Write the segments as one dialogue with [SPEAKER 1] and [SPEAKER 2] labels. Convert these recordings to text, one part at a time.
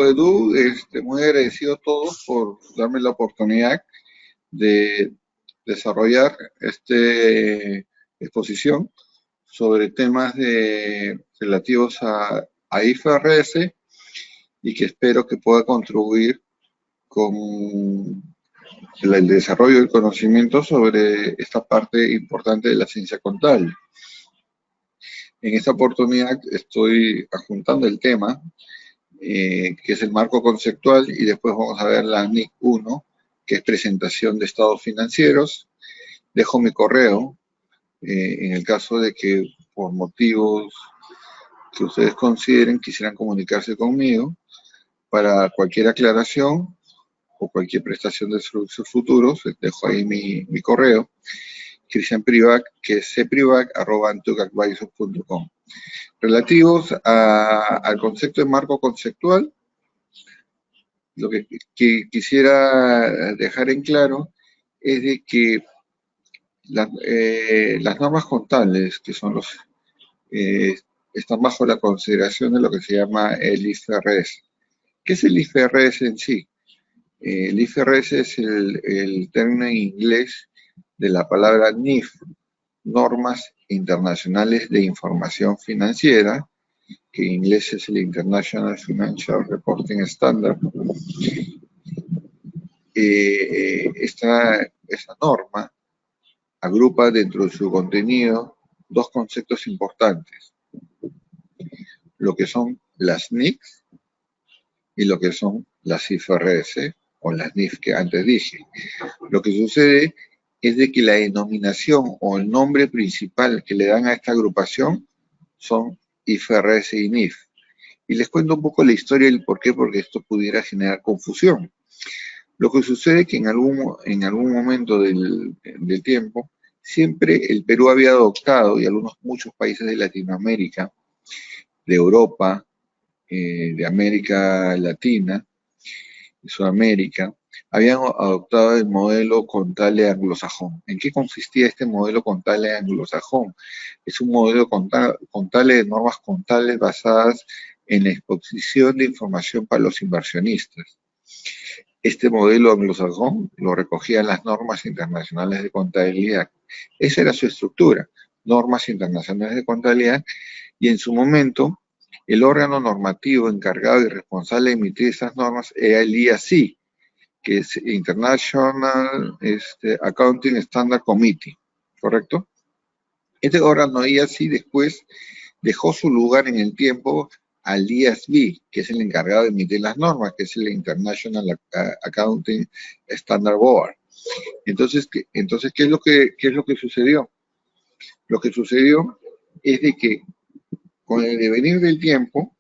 [SPEAKER 1] Edu, muy agradecido a todos por darme la oportunidad de desarrollar esta exposición sobre temas relativos a IFRS y que espero que pueda contribuir con el desarrollo del conocimiento sobre esta parte importante de la ciencia contable. En esta oportunidad estoy adjuntando el tema, que es el marco conceptual, y después vamos a ver la NIC 1, que es presentación de estados financieros. Dejo mi correo, en el caso de que por motivos que ustedes consideren quisieran comunicarse conmigo para cualquier aclaración o cualquier prestación de servicios futuros. Dejo ahí mi correo, Cristian Privac, que es cprivac@antucadvisors.com. Relativos al concepto de marco conceptual, lo que quisiera dejar en claro es de que las normas contables, que son están bajo la consideración de lo que se llama el IFRS. ¿Qué es el IFRS en sí? El IFRS es el término en inglés de la palabra NIF, Normas Internacionales de Información Financiera, que en inglés es el International Financial Reporting Standard. Esta norma agrupa dentro de su contenido dos conceptos importantes: lo que son las NICs y lo que son las IFRS o las NIF que antes dije. Lo que sucede es de que la denominación o el nombre principal que le dan a esta agrupación son IFRS y NIF. Y les cuento un poco la historia y el por qué, porque esto pudiera generar confusión. Lo que sucede es que en algún momento del tiempo, siempre el Perú había adoptado, y muchos países de Latinoamérica, de Europa, de América Latina, de Sudamérica, habían adoptado el modelo contable anglosajón. ¿En qué consistía este modelo contable anglosajón? Es un modelo contable de normas contables basadas en la exposición de información para los inversionistas. Este modelo anglosajón lo recogían las normas internacionales de contabilidad. Esa era su estructura, normas internacionales de contabilidad, y en su momento el órgano normativo encargado y responsable de emitir esas normas era el IASC, que es International Accounting Standard Committee, ¿correcto? Este órgano IASC después dejó su lugar en el tiempo al IASB, que es el encargado de emitir las normas, que es el International Accounting Standard Board. Entonces, ¿qué es lo que sucedió? Lo que sucedió es de que con el devenir del tiempo,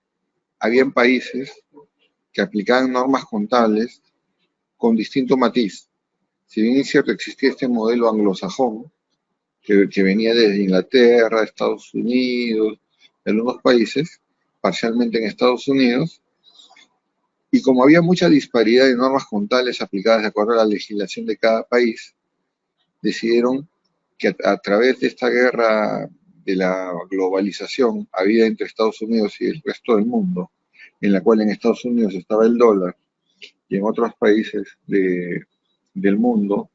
[SPEAKER 1] habían países que aplicaban normas contables con distinto matiz. Si bien es cierto, existía este modelo anglosajón, que venía desde Inglaterra, Estados Unidos, de algunos países, parcialmente en Estados Unidos, y como había mucha disparidad de normas contables aplicadas de acuerdo a la legislación de cada país, decidieron que a través de esta guerra de la globalización habida entre Estados Unidos y el resto del mundo, en la cual en Estados Unidos estaba el dólar y en otros países del mundo,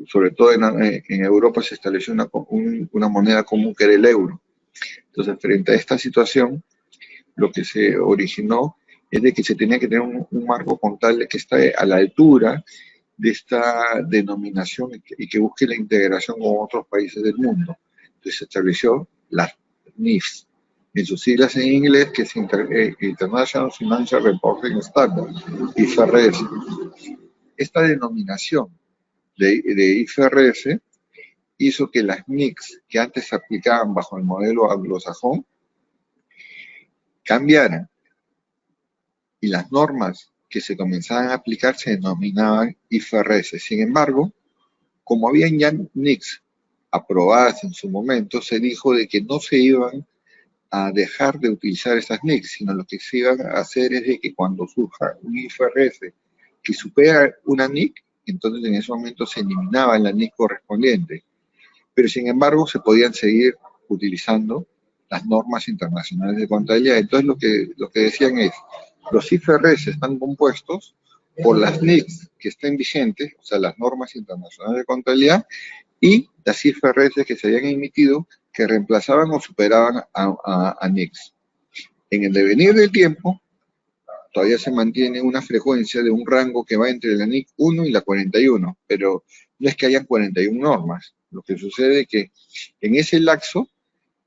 [SPEAKER 1] sobre todo en Europa, se estableció una moneda común que era el euro. Entonces, frente a esta situación, lo que se originó es de que se tenía que tener un marco contable que esté a la altura de esta denominación y que busque la integración con otros países del mundo. Entonces se estableció las NIFs, en sus siglas en inglés, que es International Financial Reporting Standard, IFRS. Esta denominación de IFRS hizo que las NICs que antes se aplicaban bajo el modelo anglosajón cambiaran, y las normas que se comenzaban a aplicar se denominaban IFRS. Sin embargo, como habían ya NICs aprobadas en su momento, se dijo de que no se iban a dejar de utilizar estas NICs, sino lo que se iban a hacer es de que cuando surja un IFRS que supera una NIC, entonces en ese momento se eliminaba la NIC correspondiente. Pero sin embargo se podían seguir utilizando las normas internacionales de contabilidad. Entonces lo que decían es, Los IFRS están compuestos por las NICs que estén vigentes, o sea, las normas internacionales de contabilidad, y las IFRS que se habían emitido que reemplazaban o superaban a NICs. En el devenir del tiempo, todavía se mantiene una frecuencia de un rango que va entre la NIC 1 y la 41, pero no es que hayan 41 normas. Lo que sucede es que en ese lapso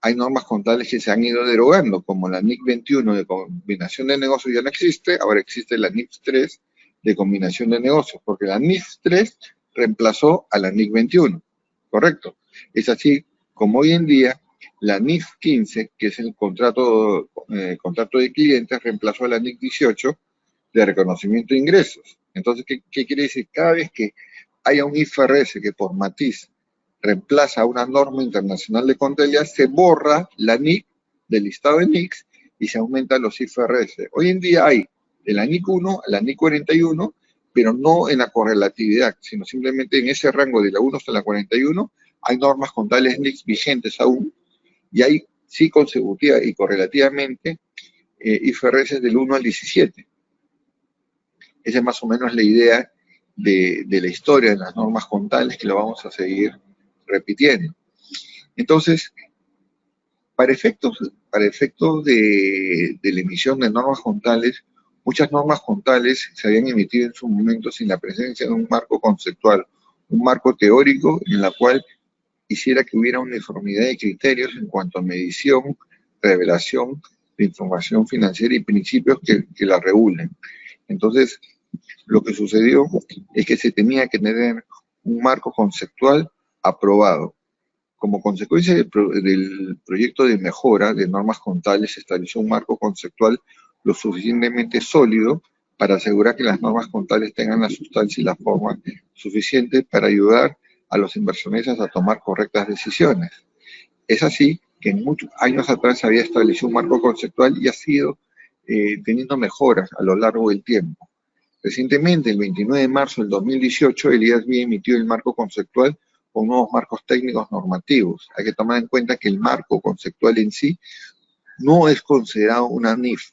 [SPEAKER 1] hay normas contables que se han ido derogando, como la NIC 21 de combinación de negocios ya no existe, ahora existe la NIC 3 de combinación de negocios, porque la NIC 3 reemplazó a la NIC 21, ¿correcto? Es así como hoy en día la NIC 15, que es el contrato de clientes, reemplazó a la NIC 18 de reconocimiento de ingresos. Entonces, ¿qué quiere decir? Cada vez que haya un IFRS que por matiz reemplaza a una norma internacional de contabilidad, se borra la NIC del listado de NICs y se aumentan los IFRS. Hoy en día hay de la NIC 1 a la NIC 41, pero no en la correlatividad, sino simplemente en ese rango de la 1 hasta la 41 hay normas contables NICs vigentes aún, y hay sí consecutiva y correlativamente IFRS del 1 al 17. Esa es más o menos la idea de la historia de las normas contables, que lo vamos a seguir repitiendo. Entonces, para efectos de la emisión de normas contables, muchas normas contables se habían emitido en su momento sin la presencia de un marco conceptual, un marco teórico en la cual hiciera que hubiera uniformidad de criterios en cuanto a medición, revelación de información financiera y principios que la regulen. Entonces, lo que sucedió es que se tenía que tener un marco conceptual aprobado. Como consecuencia del proyecto de mejora de normas contables, se estableció un marco conceptual lo suficientemente sólido para asegurar que las normas contables tengan la sustancia y la forma suficiente para ayudar a los inversionistas a tomar correctas decisiones. Es así que en muchos años atrás se había establecido un marco conceptual y ha sido teniendo mejoras a lo largo del tiempo. Recientemente, el 29 de marzo del 2018, el IASB emitió el marco conceptual con nuevos marcos técnicos normativos. Hay que tomar en cuenta que el marco conceptual en sí no es considerado una NIF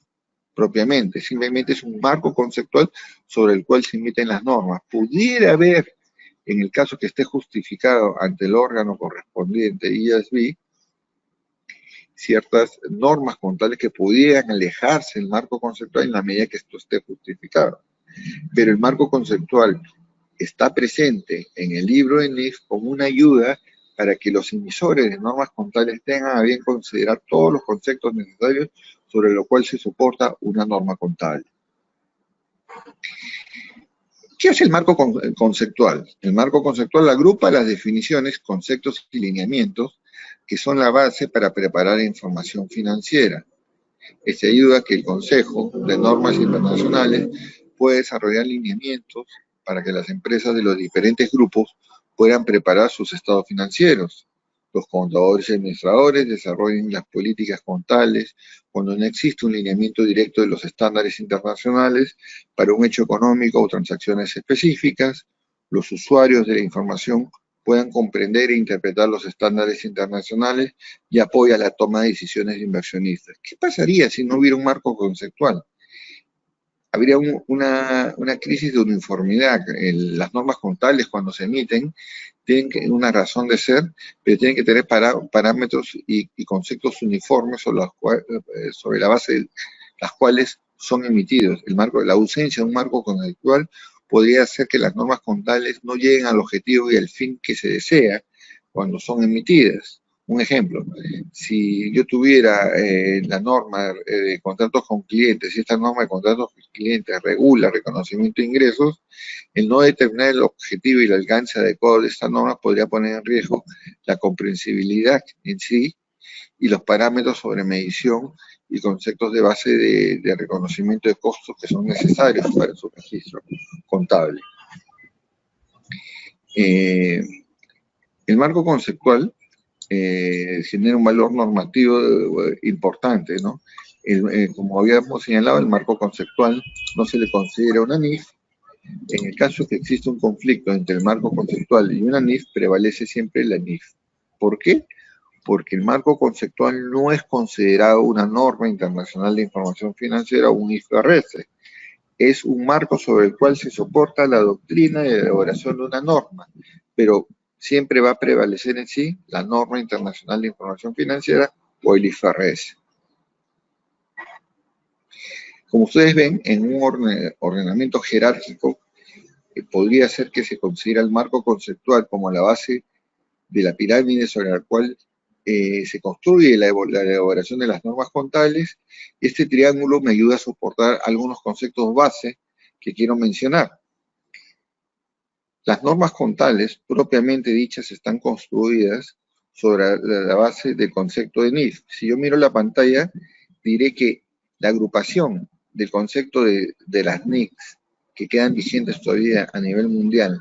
[SPEAKER 1] propiamente, simplemente es un marco conceptual sobre el cual se emiten las normas. Pudiera haber, en el caso que esté justificado ante el órgano correspondiente, IASB, ciertas normas contables que pudieran alejarse del marco conceptual en la medida que esto esté justificado. Pero el marco conceptual está presente en el libro de NIF como una ayuda para que los emisores de normas contables tengan a bien considerar todos los conceptos necesarios sobre lo cual se soporta una norma contable. ¿Qué es el marco conceptual? El marco conceptual agrupa las definiciones, conceptos y lineamientos que son la base para preparar información financiera. Este ayuda a que el Consejo de Normas Internacionales pueda desarrollar lineamientos para que las empresas de los diferentes grupos puedan preparar sus estados financieros. Los contadores y administradores desarrollen las políticas contables cuando no existe un lineamiento directo de los estándares internacionales para un hecho económico o transacciones específicas. Los usuarios de la información puedan comprender e interpretar los estándares internacionales y apoya la toma de decisiones de inversionistas. ¿Qué pasaría si no hubiera un marco conceptual? Habría una crisis de uniformidad. Las normas contables, cuando se emiten, tienen una razón de ser, pero tienen que tener parámetros y conceptos uniformes sobre la base de las cuales son emitidos. La ausencia de un marco conceptual podría hacer que las normas contables no lleguen al objetivo y al fin que se desea cuando son emitidas. Un ejemplo, si yo tuviera la norma de contratos con clientes, y esta norma de contratos con clientes regula reconocimiento de ingresos, el no determinar el objetivo y el alcance adecuado de esta norma podría poner en riesgo la comprensibilidad en sí y los parámetros sobre medición y conceptos de base de reconocimiento de costos que son necesarios para su registro contable. El marco conceptual genera un valor normativo importante, ¿no? Como habíamos señalado, el marco conceptual no se le considera una NIF. En el caso que existe un conflicto entre el marco conceptual y una NIF, prevalece siempre la NIF. ¿Por qué? porque el marco conceptual no es considerado una norma internacional de información financiera o un IFRS. Es un marco sobre el cual se soporta la doctrina de elaboración de una norma, pero siempre va a prevalecer en sí la norma internacional de información financiera o el IFRS. Como ustedes ven, en un ordenamiento jerárquico, podría ser que se considera el marco conceptual como la base de la pirámide sobre la cual se construye la elaboración de las normas contables. Este triángulo me ayuda a soportar algunos conceptos base que quiero mencionar. Las normas contables, propiamente dichas, están construidas sobre la base del concepto de NIF. Si yo miro la pantalla, diré que la agrupación del concepto de las NICs que quedan vigentes todavía a nivel mundial,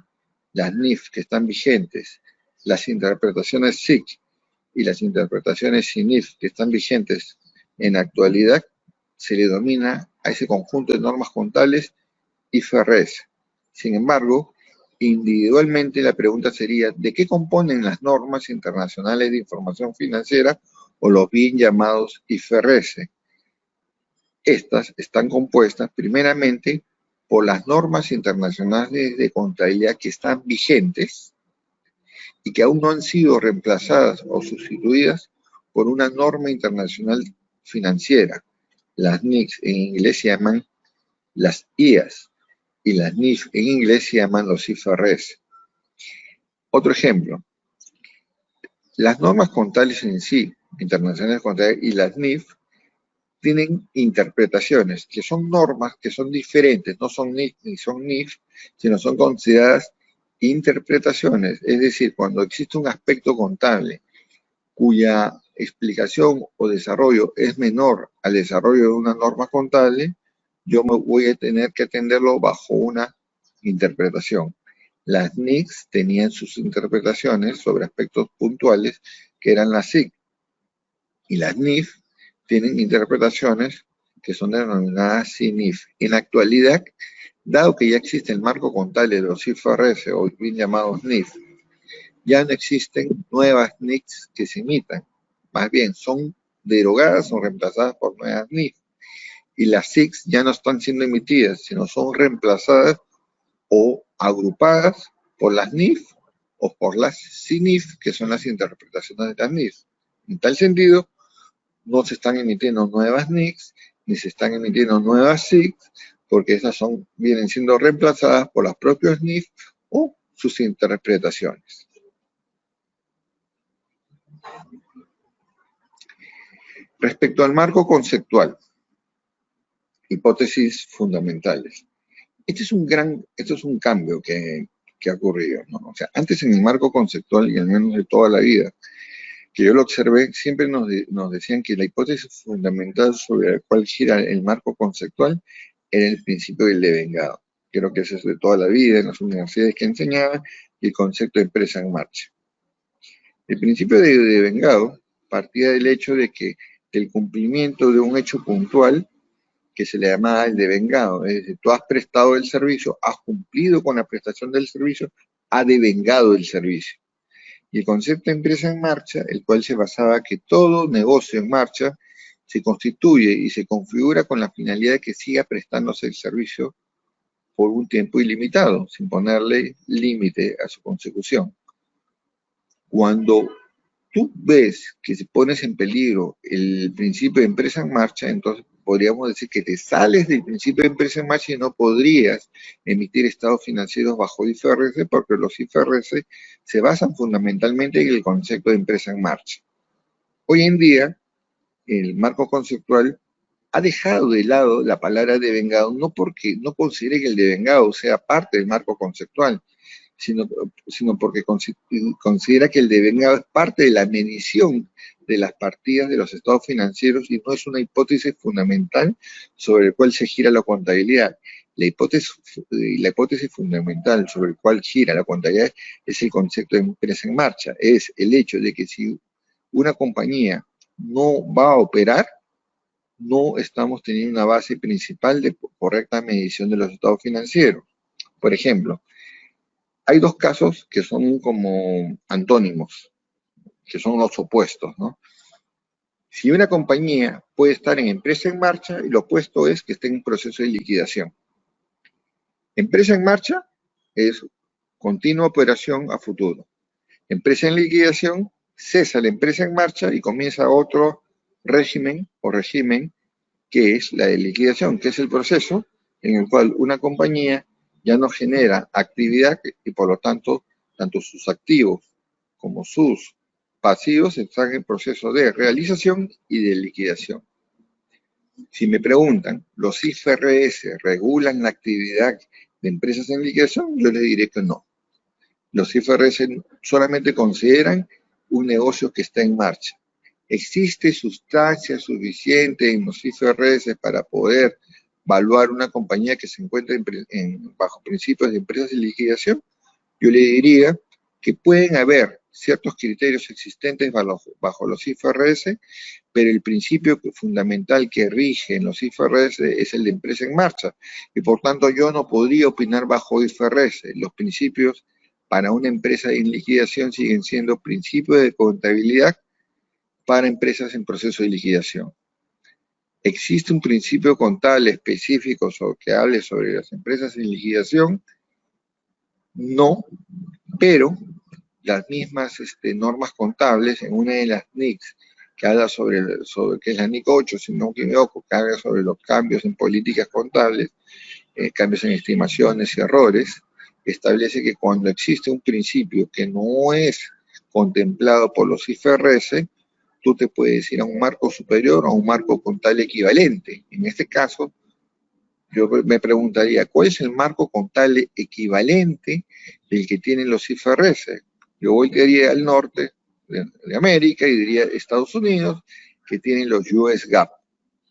[SPEAKER 1] las NIF que están vigentes, las interpretaciones SIC y las interpretaciones SINIF que están vigentes en la actualidad, se le denomina a ese conjunto de normas contables IFRS. Sin embargo, individualmente la pregunta sería, ¿de qué componen las normas internacionales de información financiera o los bien llamados IFRS? Estas están compuestas primeramente por las normas internacionales de contabilidad que están vigentes y que aún no han sido reemplazadas o sustituidas por una norma internacional financiera. Las NICs en inglés se llaman las IAS y las NIF en inglés se llaman los IFRS. Otro ejemplo, las normas contables en sí, internacionales contables y las NIF, tienen interpretaciones, que son normas que son diferentes, no son NIF ni son NIF, sino son consideradas interpretaciones. Es decir, cuando existe un aspecto contable cuya explicación o desarrollo es menor al desarrollo de una norma contable, yo me voy a tener que atenderlo bajo una interpretación. Las NICs tenían sus interpretaciones sobre aspectos puntuales que eran las SIC, y las NIF tienen interpretaciones que son denominadas SINIF. En la actualidad, dado que ya existe el marco contable de los IFRS, o bien llamados NIF, ya no existen nuevas NICs que se imitan. Más bien, son derogadas o reemplazadas por nuevas NIF. Y las SICs ya no están siendo emitidas, sino son reemplazadas o agrupadas por las NIF o por las SINIF, que son las interpretaciones de las NIF. En tal sentido, no se están emitiendo nuevas NICs, ni se están emitiendo nuevas SICs, porque esas vienen siendo reemplazadas por las propias NIF o sus interpretaciones. Respecto al marco conceptual, hipótesis fundamentales. Este es un cambio que ha ocurrido, ¿no? O sea, antes en el marco conceptual, y al menos de toda la vida, que yo lo observé, siempre nos decían que la hipótesis fundamental sobre la cual gira el marco conceptual era el principio del devengado. Creo que eso es de toda la vida, en las universidades que enseñaba, y el concepto de empresa en marcha. El principio de devengado partía del hecho de que el cumplimiento de un hecho puntual que se le llamaba el devengado, es decir, tú has prestado el servicio, has cumplido con la prestación del servicio, ha devengado el servicio. Y el concepto de empresa en marcha, el cual se basaba que todo negocio en marcha se constituye y se configura con la finalidad de que siga prestándose el servicio por un tiempo ilimitado, sin ponerle límite a su consecución. Cuando tú ves que se pones en peligro el principio de empresa en marcha, entonces podríamos decir que te sales del principio de empresa en marcha y no podrías emitir estados financieros bajo IFRS, porque los IFRS se basan fundamentalmente en el concepto de empresa en marcha. Hoy en día, el marco conceptual ha dejado de lado la palabra devengado, no porque no considere que el devengado sea parte del marco conceptual, sino porque considera que el devengado es parte de la medición de las partidas de los estados financieros y no es una hipótesis fundamental sobre la cual se gira la contabilidad. La hipótesis fundamental sobre la cual gira la contabilidad es el concepto de empresa en marcha, es el hecho de que si una compañía no va a operar, no estamos teniendo una base principal de correcta medición de los estados financieros. Por ejemplo, hay dos casos que son como antónimos. que son los opuestos, ¿no? Si una compañía puede estar en empresa en marcha, y lo opuesto es que esté en proceso de liquidación. Empresa en marcha es continua operación a futuro. Empresa en liquidación, cesa la empresa en marcha y comienza otro régimen que es la de liquidación, que es el proceso en el cual una compañía ya no genera actividad y por lo tanto, tanto sus activos como sus pasivos están en proceso de realización y de liquidación. Si me preguntan, ¿los IFRS regulan la actividad de empresas en liquidación? Yo les diré que no. Los IFRS solamente consideran un negocio que está en marcha. ¿Existe sustancia suficiente en los IFRS para poder evaluar una compañía que se encuentra bajo principios de empresas en liquidación? Yo le diría que pueden haber ciertos criterios existentes bajo los IFRS, pero el principio fundamental que rige en los IFRS es el de empresa en marcha, y por tanto yo no podría opinar bajo IFRS. Los principios para una empresa en liquidación siguen siendo principios de contabilidad para empresas en proceso de liquidación. ¿Existe un principio contable específico que hable sobre las empresas en liquidación? No, pero las mismas normas contables, en una de las NICs, que habla que es la NIC 8, si no me equivoco, que habla sobre los cambios en políticas contables, cambios en estimaciones y errores, establece que cuando existe un principio que no es contemplado por los IFRS, tú te puedes ir a un marco superior o a un marco contable equivalente. En este caso, yo me preguntaría, ¿cuál es el marco contable equivalente del que tienen los IFRS? Yo voltearía al norte de América y diría Estados Unidos, que tienen los US GAAP,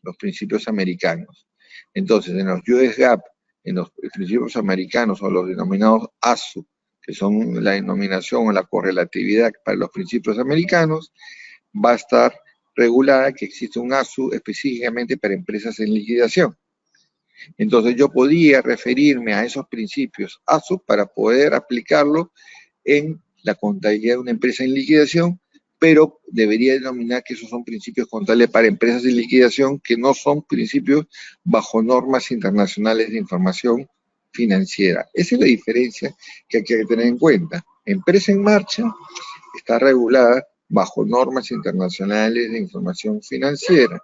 [SPEAKER 1] los principios americanos. Entonces, en los US GAAP, en los principios americanos o los denominados ASU, que son la denominación o la correlatividad para los principios americanos, va a estar regulada que existe un ASU específicamente para empresas en liquidación. Entonces yo podía referirme a esos principios ASU para poder aplicarlo en la contabilidad de una empresa en liquidación, pero debería denominar que esos son principios contables para empresas en liquidación, que no son principios bajo normas internacionales de información financiera. Esa es la diferencia que hay que tener en cuenta. Empresa en marcha está regulada bajo normas internacionales de información financiera,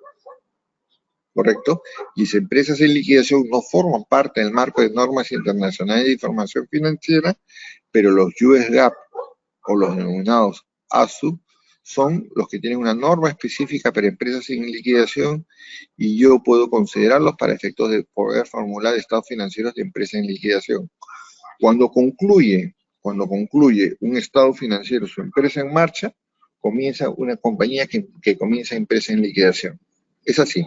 [SPEAKER 1] ¿correcto? Y las empresas en liquidación no forman parte del marco de normas internacionales de información financiera, pero los US GAAP o los denominados ASU son los que tienen una norma específica para empresas en liquidación y yo puedo considerarlos para efectos de poder formular estados financieros de empresas en liquidación. Cuando concluye un estado financiero, su empresa en marcha, comienza una compañía que comienza empresa en liquidación. Es así.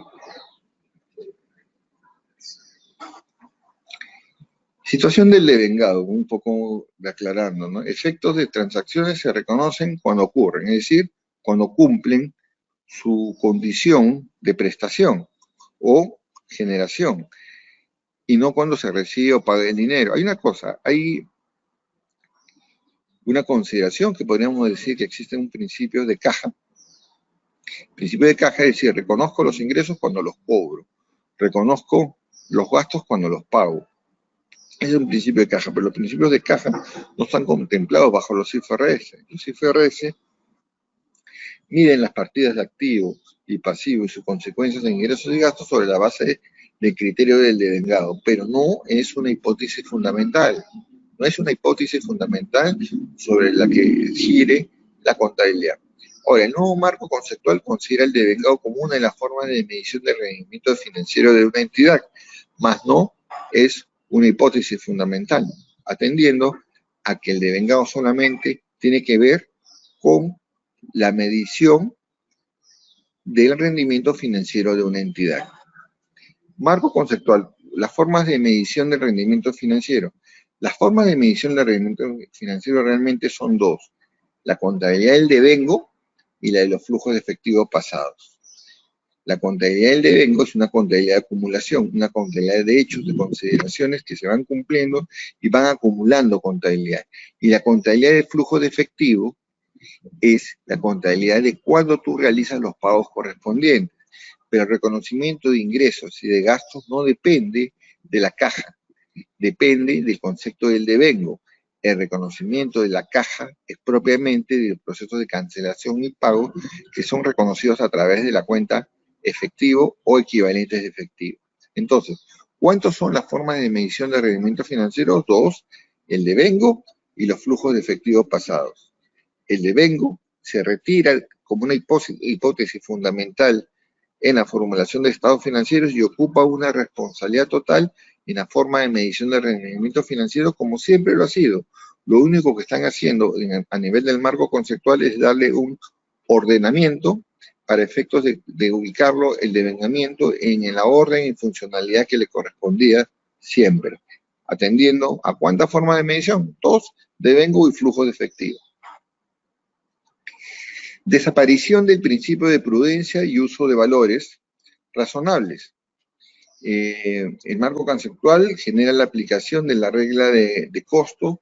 [SPEAKER 1] Situación del devengado, un poco aclarando, ¿no? Efectos de transacciones se reconocen cuando ocurren, es decir, cuando cumplen su condición de prestación o generación, y no cuando se recibe o paga el dinero. Hay una consideración que podríamos decir que existe un principio de caja. Principio de caja es decir, reconozco los ingresos cuando los cobro, reconozco los gastos cuando los pago. Es un principio de caja, pero los principios de caja no están contemplados bajo los IFRS. Los IFRS miden las partidas de activos y pasivos y sus consecuencias en ingresos y gastos sobre la base del criterio del devengado, pero no es una hipótesis fundamental. No es una hipótesis fundamental sobre la que gire la contabilidad. Ahora, el nuevo marco conceptual considera el devengado como una de las formas de medición del rendimiento financiero de una entidad, más no es una hipótesis fundamental, atendiendo a que el devengado solamente tiene que ver con la medición del rendimiento financiero de una entidad. Marco conceptual, las formas de medición del rendimiento financiero. Las formas de medición del rendimiento financiero realmente son dos: la contabilidad del devengo y la de los flujos de efectivo pasados. La contabilidad del devengo es una contabilidad de acumulación, una contabilidad de hechos, de consideraciones que se van cumpliendo y van acumulando contabilidad. Y la contabilidad de flujo de efectivo es la contabilidad de cuándo tú realizas los pagos correspondientes. Pero el reconocimiento de ingresos y de gastos no depende de la caja, depende del concepto del devengo. El reconocimiento de la caja es propiamente del proceso de cancelación y pago que son reconocidos a través de la cuenta efectivo o equivalentes de efectivo. Entonces, ¿cuántas son las formas de medición de rendimiento financiero? Dos, el devengo y los flujos de efectivo pasados. El devengo se retira como una hipótesis fundamental en la formulación de estados financieros y ocupa una responsabilidad total en la forma de medición de rendimiento financiero, como siempre lo ha sido. Lo único que están haciendo a nivel del marco conceptual es darle un ordenamiento para efectos de ubicarlo, el devengamiento, en la orden y funcionalidad que le correspondía siempre, atendiendo a cuántas formas de medición, dos, devengo y flujo de efectivo. Desaparición del principio de prudencia y uso de valores razonables. El marco conceptual genera la aplicación de la regla de costo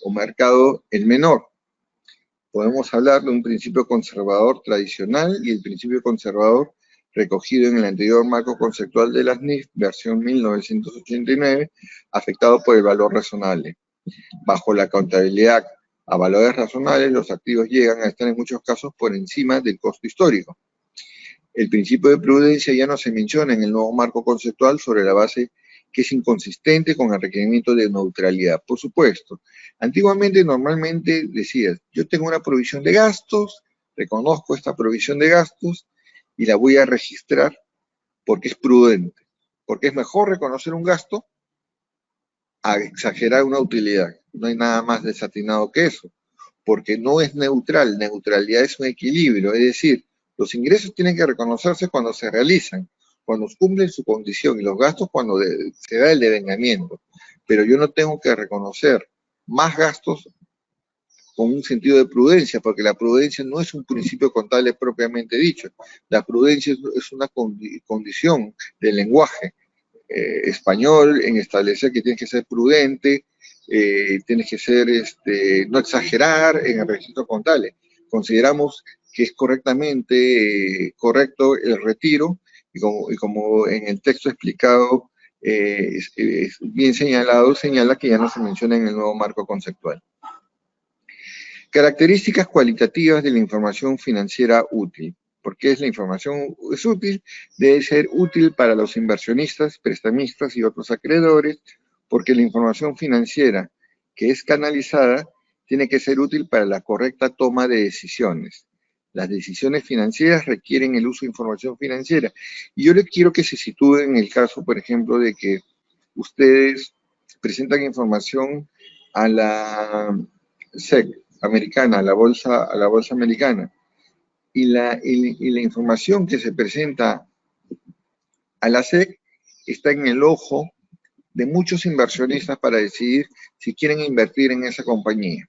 [SPEAKER 1] o mercado el menor. Podemos hablar de un principio conservador tradicional y el principio conservador recogido en el anterior marco conceptual de las NIF, versión 1989, afectado por el valor razonable. Bajo la contabilidad a valores razonables, los activos llegan a estar en muchos casos por encima del costo histórico. El principio de prudencia ya no se menciona en el nuevo marco conceptual sobre la base que es inconsistente con el requerimiento de neutralidad. Por supuesto, antiguamente normalmente decías, yo tengo una provisión de gastos, reconozco esta provisión de gastos y la voy a registrar porque es prudente, porque es mejor reconocer un gasto a exagerar una utilidad. No hay nada más desatinado que eso, porque no es neutral, neutralidad es un equilibrio, es decir, los ingresos tienen que reconocerse cuando se realizan, cuando cumplen su condición, y los gastos cuando se da el devengamiento. Pero yo no tengo que reconocer más gastos con un sentido de prudencia, porque la prudencia no es un principio contable propiamente dicho. La prudencia es una condición del lenguaje español en establecer que tienes que ser prudente, tienes que ser, no exagerar en el registro contable. Consideramos que es correctamente correcto el retiro y como en el texto explicado es bien señalado, señala que ya no se menciona en el nuevo marco conceptual. Características cualitativas de la información financiera útil. ¿Por qué es la información es útil? Debe ser útil para los inversionistas, prestamistas y otros acreedores, porque la información financiera que es canalizada tiene que ser útil para la correcta toma de decisiones. Las decisiones financieras requieren el uso de información financiera. Y yo les quiero que se sitúen en el caso, por ejemplo, de que ustedes presentan información a la SEC americana, a la bolsa americana, y la información que se presenta a la SEC está en el ojo de muchos inversionistas para decidir si quieren invertir en esa compañía.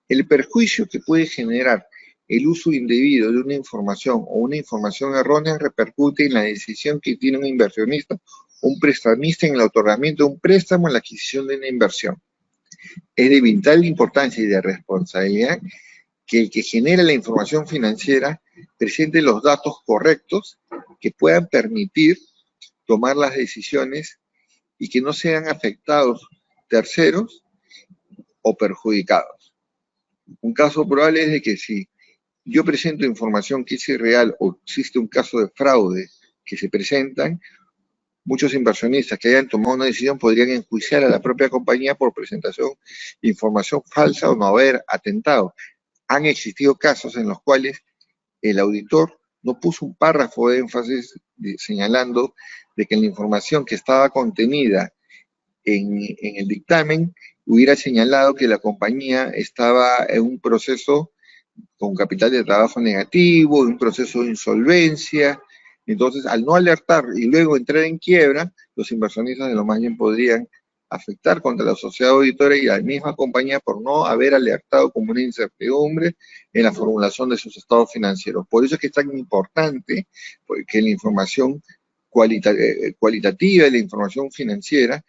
[SPEAKER 1] El perjuicio que puede generar el uso indebido de una información o una información errónea repercute en la decisión que tiene un inversionista o un prestamista en el otorgamiento de un préstamo en la adquisición de una inversión. Es de vital importancia y de responsabilidad que el que genera la información financiera presente los datos correctos que puedan permitir tomar las decisiones y que no sean afectados terceros o perjudicados. Un caso probable es de que si yo presento información que es irreal o existe un caso de fraude que se presentan, muchos inversionistas que hayan tomado una decisión podrían enjuiciar a la propia compañía por presentación de información falsa o no haber atentado. Han existido casos en los cuales el auditor no puso un párrafo de énfasis señalando de que la información que estaba contenida en el dictamen hubiera señalado que la compañía estaba en un proceso con capital de trabajo negativo, en un proceso de insolvencia. Entonces, al no alertar y luego entrar en quiebra, los inversionistas de lo más bien podrían afectar contra la sociedad auditora y a la misma compañía por no haber alertado como una incertidumbre en la formulación de sus estados financieros. Por eso es que es tan importante que la información cualitativa de la información financiera,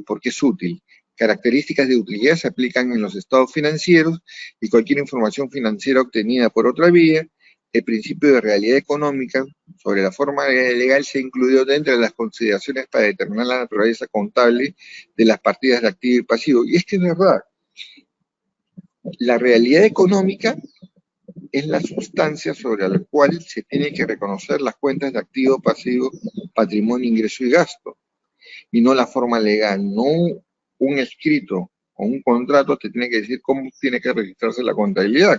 [SPEAKER 1] porque es útil. Características de utilidad se aplican en los estados financieros y cualquier información financiera obtenida por otra vía. El principio de realidad económica sobre la forma legal se ha incluido dentro de las consideraciones para determinar la naturaleza contable de las partidas de activo y pasivo. Y es que es verdad, la realidad económica es la sustancia sobre la cual se tiene que reconocer las cuentas de activo, pasivo, patrimonio, ingreso y gasto, y no la forma legal. No un escrito o un contrato te tiene que decir cómo tiene que registrarse la contabilidad.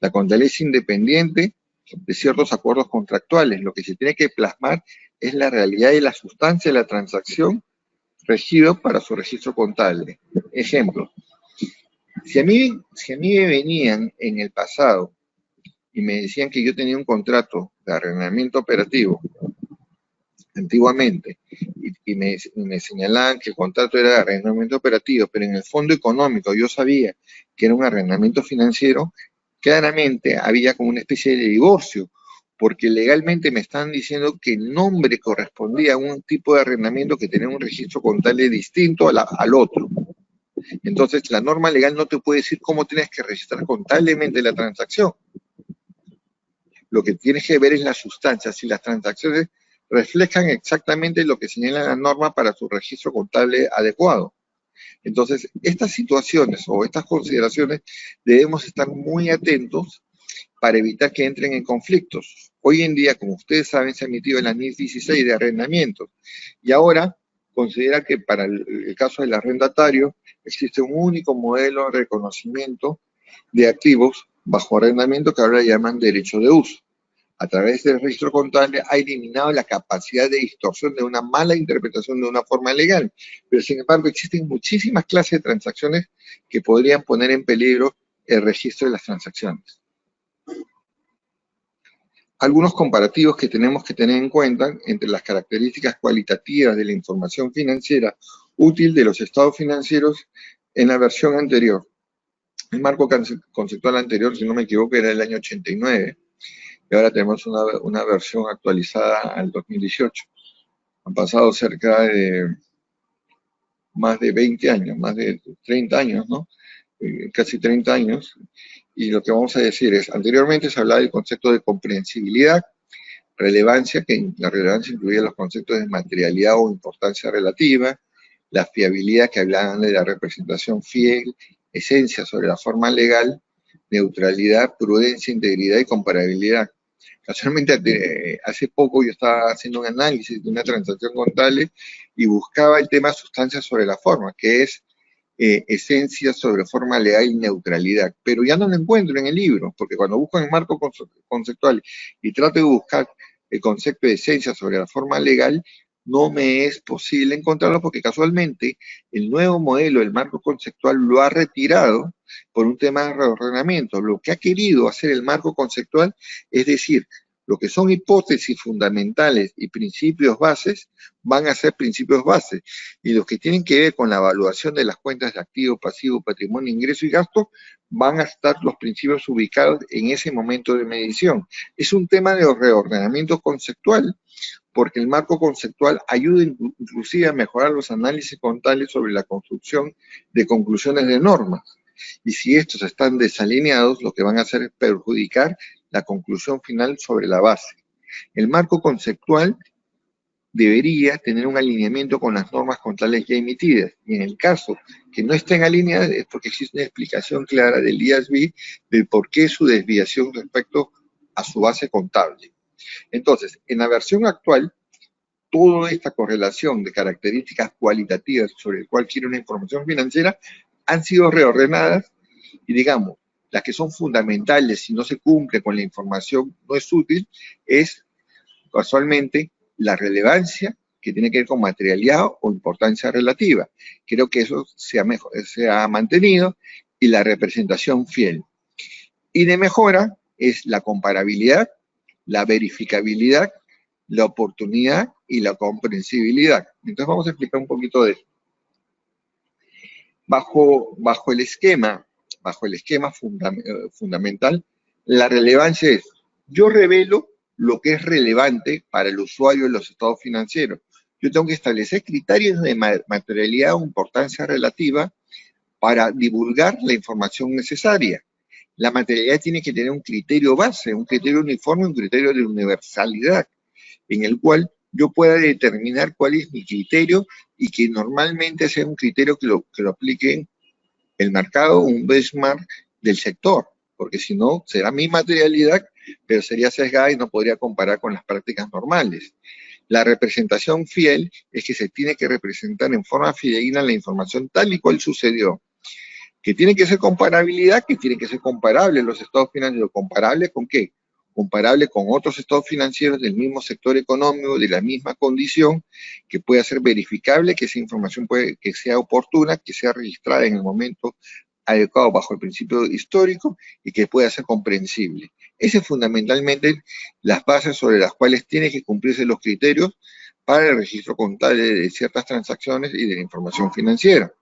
[SPEAKER 1] La contabilidad es independiente de ciertos acuerdos contractuales. Lo que se tiene que plasmar es la realidad y la sustancia de la transacción regido para su registro contable. Ejemplo, si a mí me venían en el pasado y me decían que yo tenía un contrato de arrendamiento operativo antiguamente y me señalaban que el contrato era de arrendamiento operativo, pero en el fondo económico yo sabía que era un arrendamiento financiero, claramente había como una especie de divorcio, porque legalmente me están diciendo que el nombre correspondía a un tipo de arrendamiento que tenía un registro contable distinto al otro. Entonces, la norma legal no te puede decir cómo tienes que registrar contablemente la transacción. Lo que tienes que ver es la sustancia, si las transacciones reflejan exactamente lo que señala la norma para su registro contable adecuado. Entonces, estas situaciones o estas consideraciones debemos estar muy atentos para evitar que entren en conflictos. Hoy en día, como ustedes saben, se ha emitido la NIF 16 de arrendamientos y ahora considera que para el caso del arrendatario existe un único modelo de reconocimiento de activos bajo arrendamiento que ahora llaman derecho de uso. A través del registro contable ha eliminado la capacidad de distorsión de una mala interpretación de una forma legal, pero sin embargo existen muchísimas clases de transacciones que podrían poner en peligro el registro de las transacciones. Algunos comparativos que tenemos que tener en cuenta entre las características cualitativas de la información financiera útil de los estados financieros en la versión anterior. El marco conceptual anterior, si no me equivoco, era el año 89, y ahora tenemos una versión actualizada al 2018. Han pasado cerca de más de 20 años, más de 30 años, ¿no? Casi 30 años, y lo que vamos a decir es, anteriormente se hablaba del concepto de comprensibilidad, relevancia, que la relevancia incluía los conceptos de materialidad o importancia relativa, la fiabilidad, que hablaban de la representación fiel, esencia sobre la forma legal, neutralidad, prudencia, integridad y comparabilidad. Casualmente, hace poco yo estaba haciendo un análisis de una transacción contable y buscaba el tema sustancia sobre la forma, que es esencia sobre forma legal y neutralidad, pero ya no lo encuentro en el libro, porque cuando busco en marco conceptual y trato de buscar el concepto de esencia sobre la forma legal, no me es posible encontrarlo porque casualmente el nuevo modelo del marco conceptual lo ha retirado por un tema de reordenamiento. Lo que ha querido hacer el marco conceptual es decir, lo que son hipótesis fundamentales y principios bases van a ser principios bases, y los que tienen que ver con la evaluación de las cuentas de activo, pasivo, patrimonio, ingreso y gasto, van a estar los principios ubicados en ese momento de medición. Es un tema de reordenamiento conceptual, porque el marco conceptual ayuda inclusive a mejorar los análisis contables sobre la construcción de conclusiones de normas. Y si estos están desalineados, lo que van a hacer es perjudicar la conclusión final sobre la base. El marco conceptual debería tener un alineamiento con las normas contables ya emitidas, y en el caso que no estén alineadas es porque existe una explicación clara del IASB del por qué su desviación respecto a su base contable. Entonces, en la versión actual, toda esta correlación de características cualitativas sobre el cual quiere una información financiera han sido reordenadas y, digamos, las que son fundamentales si no se cumple con la información no es útil, es casualmente la relevancia que tiene que ver con materialidad o importancia relativa. Creo que eso se ha mantenido, y la representación fiel. Y de mejora es la comparabilidad, la verificabilidad, la oportunidad y la comprensibilidad. Entonces vamos a explicar un poquito de eso. Bajo el esquema fundamental, la relevancia es, yo revelo lo que es relevante para el usuario de los estados financieros. Yo tengo que establecer criterios de materialidad o importancia relativa para divulgar la información necesaria. La materialidad tiene que tener un criterio base, un criterio uniforme, un criterio de universalidad, en el cual yo pueda determinar cuál es mi criterio y que normalmente sea un criterio que lo aplique el mercado, un benchmark del sector, porque si no, será mi materialidad, pero sería sesgada y no podría comparar con las prácticas normales. La representación fiel es que se tiene que representar en forma fidedigna la información tal y cual sucedió. Que tiene que ser comparabilidad, que tiene que ser comparable los estados financieros. ¿Comparable con qué? Comparable con otros estados financieros del mismo sector económico, de la misma condición, que pueda ser verificable, que esa información que sea oportuna, que sea registrada en el momento adecuado bajo el principio histórico y que pueda ser comprensible. Esas son fundamentalmente las bases sobre las cuales tienen que cumplirse los criterios para el registro contable de ciertas transacciones y de la información financiera.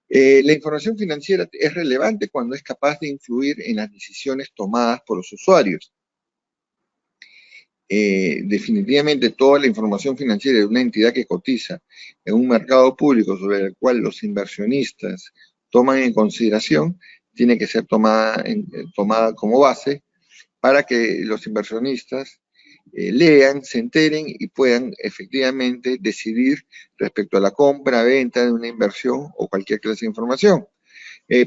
[SPEAKER 1] La información financiera es relevante cuando es capaz de influir en las decisiones tomadas por los usuarios. Definitivamente toda la información financiera de una entidad que cotiza en un mercado público sobre el cual los inversionistas toman en consideración tiene que ser tomada como base para que los inversionistas lean, se enteren y puedan efectivamente decidir respecto a la compra, venta de una inversión o cualquier clase de información.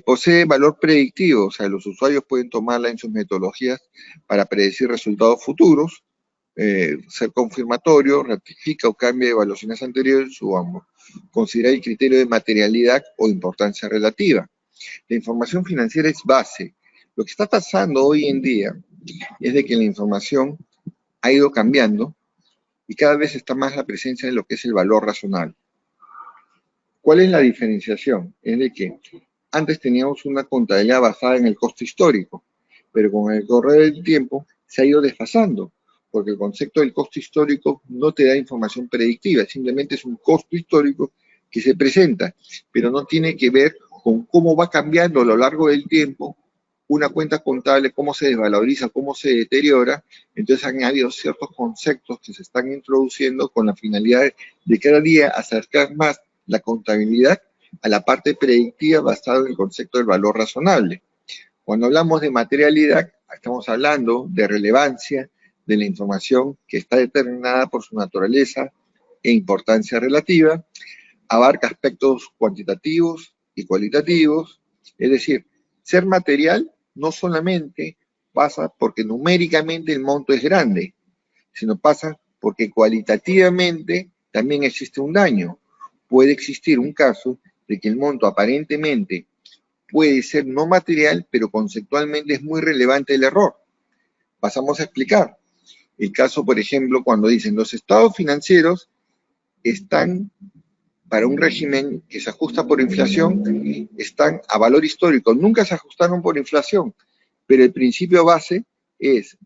[SPEAKER 1] Posee valor predictivo, o sea, los usuarios pueden tomarla en sus metodologías para predecir resultados futuros, ser confirmatorio, ratifica o cambia evaluaciones anteriores o ambos. Considera el criterio de materialidad o importancia relativa. La información financiera es base. Lo que está pasando hoy en día es de que la información ha ido cambiando y cada vez está más la presencia de lo que es el valor razonable. ¿Cuál es la diferenciación? Es de que antes teníamos una contabilidad basada en el costo histórico, pero con el correr del tiempo se ha ido desfasando, porque el concepto del costo histórico no te da información predictiva, simplemente es un costo histórico que se presenta, pero no tiene que ver con cómo va cambiando a lo largo del tiempo una cuenta contable, cómo se desvaloriza, cómo se deteriora. Entonces han habido ciertos conceptos que se están introduciendo con la finalidad de cada día acercar más la contabilidad a la parte predictiva basada en el concepto del valor razonable. Cuando hablamos de materialidad, estamos hablando de relevancia de la información que está determinada por su naturaleza e importancia relativa, abarca aspectos cuantitativos y cualitativos, es decir, ser material no solamente pasa porque numéricamente el monto es grande, sino pasa porque cualitativamente también existe un daño. Puede existir un caso de que el monto aparentemente puede ser no material, pero conceptualmente es muy relevante el error. Pasamos a explicar. El caso, por ejemplo, cuando dicen los estados financieros están para un régimen que se ajusta por inflación, están a valor histórico. Nunca se ajustaron por inflación, pero el principio base es,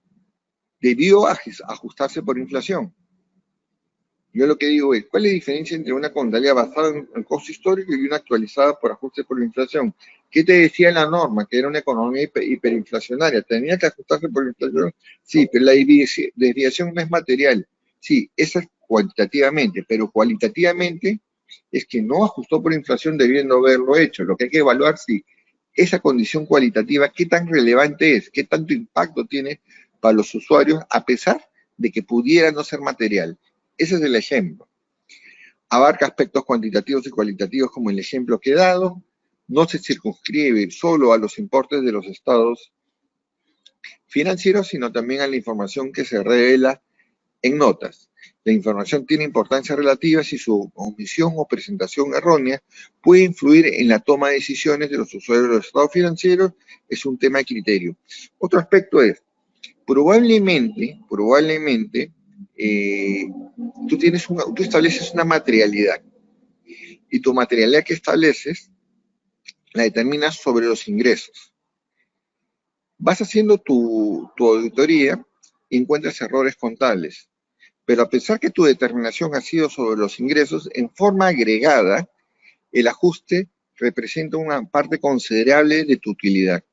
[SPEAKER 1] debió ajustarse por inflación. Yo lo que digo es, ¿cuál es la diferencia entre una contabilidad basada en el costo histórico y una actualizada por ajuste por inflación? ¿Qué te decía la norma? Que era una economía hiperinflacionaria. ¿Tenía que ajustarse por inflación? Sí, pero la desviación no es material. Sí, esa es cuantitativamente, pero cualitativamente es que no ajustó por inflación debiendo haberlo hecho. Lo que hay que evaluar si esa condición cualitativa, qué tan relevante es, qué tanto impacto tiene para los usuarios, a pesar de que pudiera no ser material. Ese es el ejemplo. Abarca aspectos cuantitativos y cualitativos como el ejemplo que he dado. No se circunscribe solo a los importes de los estados financieros, sino también a la información que se revela en notas. La información tiene importancia relativa si su omisión o presentación errónea puede influir en la toma de decisiones de los usuarios de los estados financieros. Es un tema de criterio. Otro aspecto es, probablemente, tú estableces una materialidad y tu materialidad que estableces la determinas sobre los ingresos. Vas haciendo tu auditoría y encuentras errores contables, pero a pesar que tu determinación ha sido sobre los ingresos, en forma agregada, el ajuste representa una parte considerable de tu utilidad.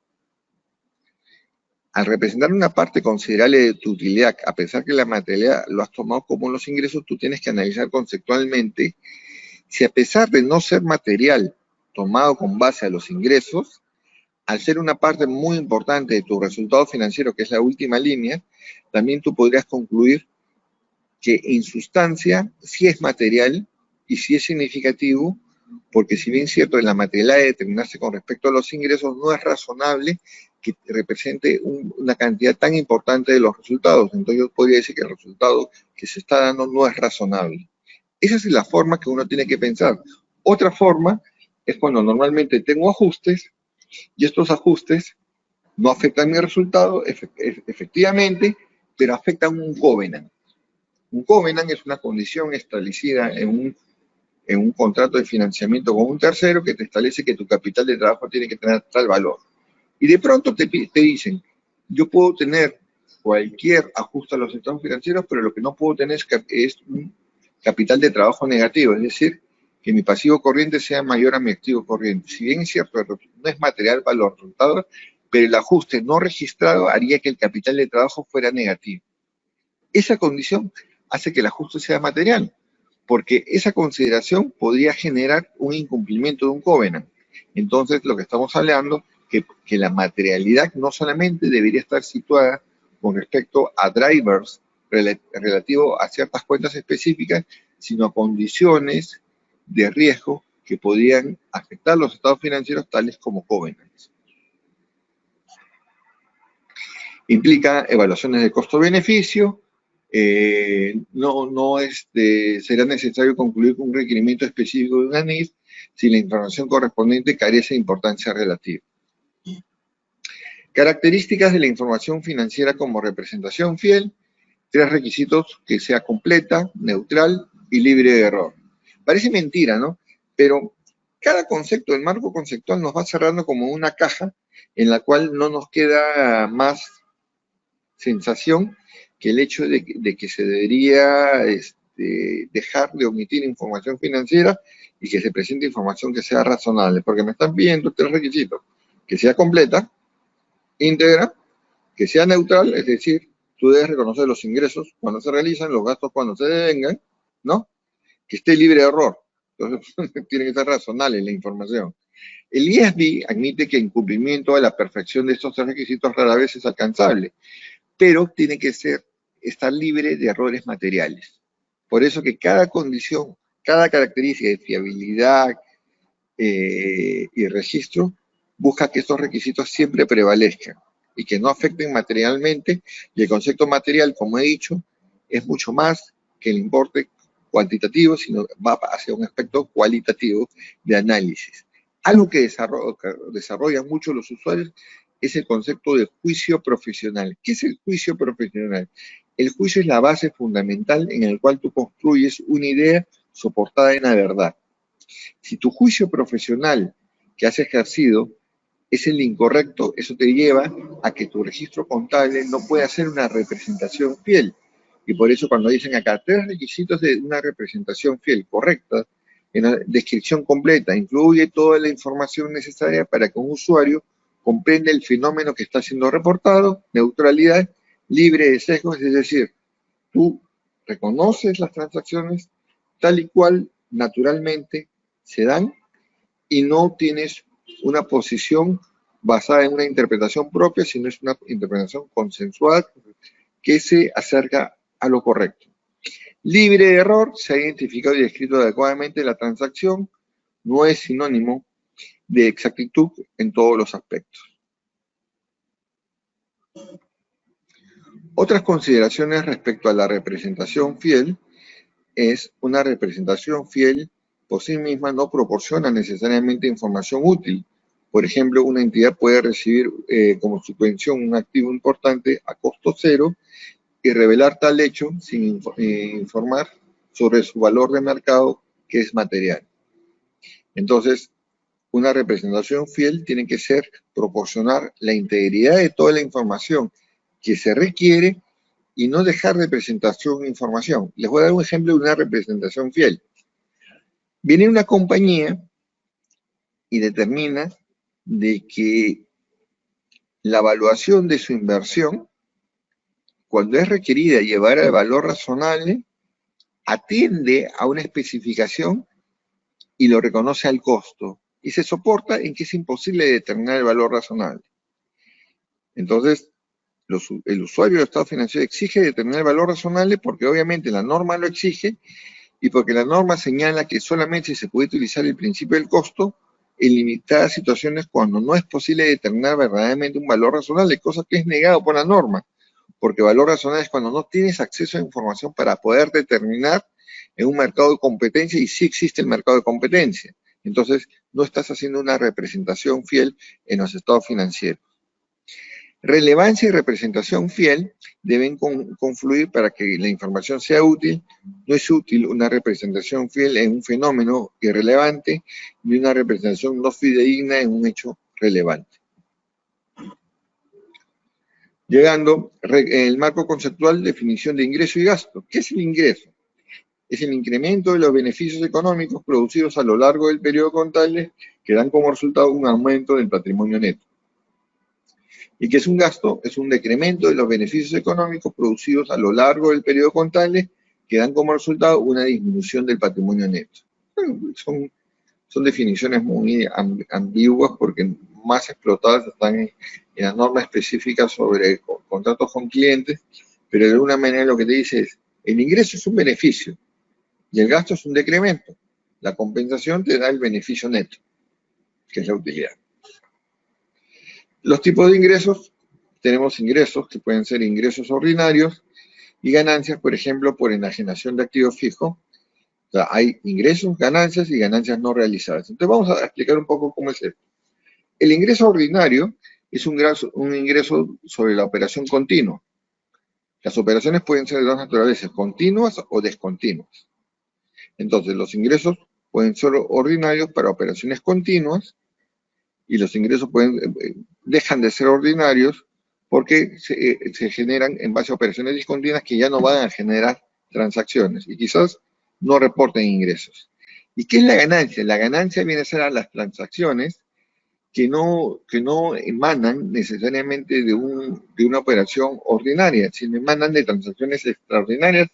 [SPEAKER 1] Al representar una parte considerable de tu utilidad, a pesar que la materialidad lo has tomado como los ingresos, tú tienes que analizar conceptualmente si a pesar de no ser material, tomado con base a los ingresos, al ser una parte muy importante de tu resultado financiero, que es la última línea, también tú podrías concluir que en sustancia sí es material y sí es significativo, porque si bien es cierto, en la materialidad de determinarse con respecto a los ingresos, no es razonable que represente una cantidad tan importante de los resultados. Entonces yo podría decir que el resultado que se está dando no es razonable. Esa es la forma que uno tiene que pensar. Otra forma es cuando normalmente tengo ajustes y estos ajustes no afectan mi resultado, efectivamente, pero afectan un covenant. Un covenant es una condición establecida en un contrato de financiamiento con un tercero que te establece que tu capital de trabajo tiene que tener tal valor. Y de pronto te dicen, yo puedo tener cualquier ajuste a los estados financieros, pero lo que no puedo tener es un capital de trabajo negativo, es decir, que mi pasivo corriente sea mayor a mi activo corriente. Si bien es cierto, no es material para los resultados, pero el ajuste no registrado haría que el capital de trabajo fuera negativo. Esa condición hace que el ajuste sea material, porque esa consideración podría generar un incumplimiento de un covenant. Entonces, lo que estamos hablando, que la materialidad no solamente debería estar situada con respecto a drivers relativo a ciertas cuentas específicas, sino a condiciones de riesgo que podrían afectar los estados financieros, tales como covenants. Implica evaluaciones de costo-beneficio. Será necesario concluir con un requerimiento específico de una NIF si la información correspondiente carece de importancia relativa. Características de la información financiera como representación fiel. 3 requisitos: que sea completa, neutral y libre de error. Parece mentira, ¿no? Pero cada concepto, el marco conceptual nos va cerrando como una caja en la cual no nos queda más sensación que el hecho de que se debería dejar de omitir información financiera y que se presente información que sea razonable, porque me están pidiendo 3 requisitos: que sea completa, íntegra, que sea neutral, es decir, tú debes reconocer los ingresos cuando se realizan, los gastos cuando se devengan, ¿no? Que esté libre de error. Entonces, tiene que ser razonable la información. El IASB admite que el cumplimiento a la perfección de estos 3 requisitos rara vez es alcanzable, pero tiene que estar libre de errores materiales. Por eso que cada condición, cada característica de fiabilidad y registro busca que estos requisitos siempre prevalezcan y que no afecten materialmente, y el concepto material, como he dicho, es mucho más que el importe cuantitativo, sino va hacia un aspecto cualitativo de análisis. Algo que desarrollan mucho los usuarios es el concepto de juicio profesional. ¿Qué es el juicio profesional? El juicio es la base fundamental en el cual tú construyes una idea soportada en la verdad. Si tu juicio profesional que has ejercido es el incorrecto, eso te lleva a que tu registro contable no pueda ser una representación fiel. Y por eso cuando dicen acá 3 requisitos de una representación fiel correcta, en la descripción completa, incluye toda la información necesaria para que un usuario comprenda el fenómeno que está siendo reportado, neutralidad, libre de sesgos, es decir, tú reconoces las transacciones tal y cual naturalmente se dan y no tienes una posición basada en una interpretación propia, sino es una interpretación consensual que se acerca a lo correcto. Libre de error, se ha identificado y descrito adecuadamente la transacción, no es sinónimo de exactitud en todos los aspectos. Otras consideraciones respecto a la representación fiel es una representación fiel por sí misma no proporciona necesariamente información útil. Por ejemplo, una entidad puede recibir como subvención un activo importante a costo cero y revelar tal hecho sin informar sobre su valor de mercado, que es material. Entonces, una representación fiel tiene que ser proporcionar la integridad de toda la información que se requiere y no dejar representación e información. Les voy a dar un ejemplo de una representación fiel. Viene una compañía y determina de que la evaluación de su inversión, cuando es requerida llevar al valor razonable, atiende a una especificación y lo reconoce al costo. y se soporta en que es imposible determinar el valor razonable. Entonces, el usuario del estado financiero exige determinar el valor razonable porque obviamente la norma lo exige y porque la norma señala que solamente se puede utilizar el principio del costo en limitadas situaciones cuando no es posible determinar verdaderamente un valor razonable, cosa que es negado por la norma, porque valor razonable es cuando no tienes acceso a información para poder determinar en un mercado de competencia, y sí existe el mercado de competencia. Entonces, no estás haciendo una representación fiel en los estados financieros. Relevancia y representación fiel deben confluir para que la información sea útil. No es útil una representación fiel en un fenómeno irrelevante ni una representación no fidedigna en un hecho relevante. Llegando, el marco conceptual, definición de ingreso y gasto. ¿Qué es el ingreso? Es el incremento de los beneficios económicos producidos a lo largo del periodo contable que dan como resultado un aumento del patrimonio neto. ¿Y qué es un gasto? Es un decremento de los beneficios económicos producidos a lo largo del periodo contable que dan como resultado una disminución del patrimonio neto. Son definiciones muy ambiguas porque más explotadas están en las normas específicas sobre contratos con clientes, pero de alguna manera lo que te dice es, el ingreso es un beneficio y el gasto es un decremento. La compensación te da el beneficio neto, que es la utilidad. Los tipos de ingresos, tenemos ingresos que pueden ser ingresos ordinarios y ganancias, por ejemplo, por enajenación de activos fijos. O sea, hay ingresos, ganancias y ganancias no realizadas. Entonces vamos a explicar un poco cómo es esto. El ingreso ordinario es un ingreso sobre la operación continua. Las operaciones pueden ser de dos naturalezas, continuas o descontinuas. Entonces, los ingresos pueden ser ordinarios para operaciones continuas y los ingresos dejan de ser ordinarios porque se generan en base a operaciones discontinuas que ya no van a generar transacciones y quizás no reporten ingresos. ¿Y qué es la ganancia? La ganancia viene a ser a las transacciones que no emanan necesariamente de una operación ordinaria, sino emanan de transacciones extraordinarias,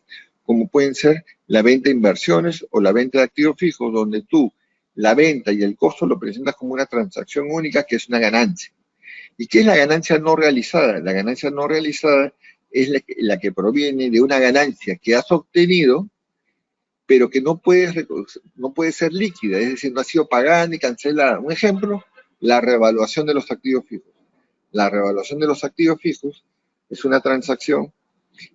[SPEAKER 1] como pueden ser la venta de inversiones o la venta de activos fijos, donde tú la venta y el costo lo presentas como una transacción única, que es una ganancia. ¿Y qué es la ganancia no realizada? La ganancia no realizada es la que proviene de una ganancia que has obtenido, pero que no puede ser líquida, es decir, no ha sido pagada ni cancelada. Un ejemplo, la revaluación de los activos fijos. La revaluación de los activos fijos es una transacción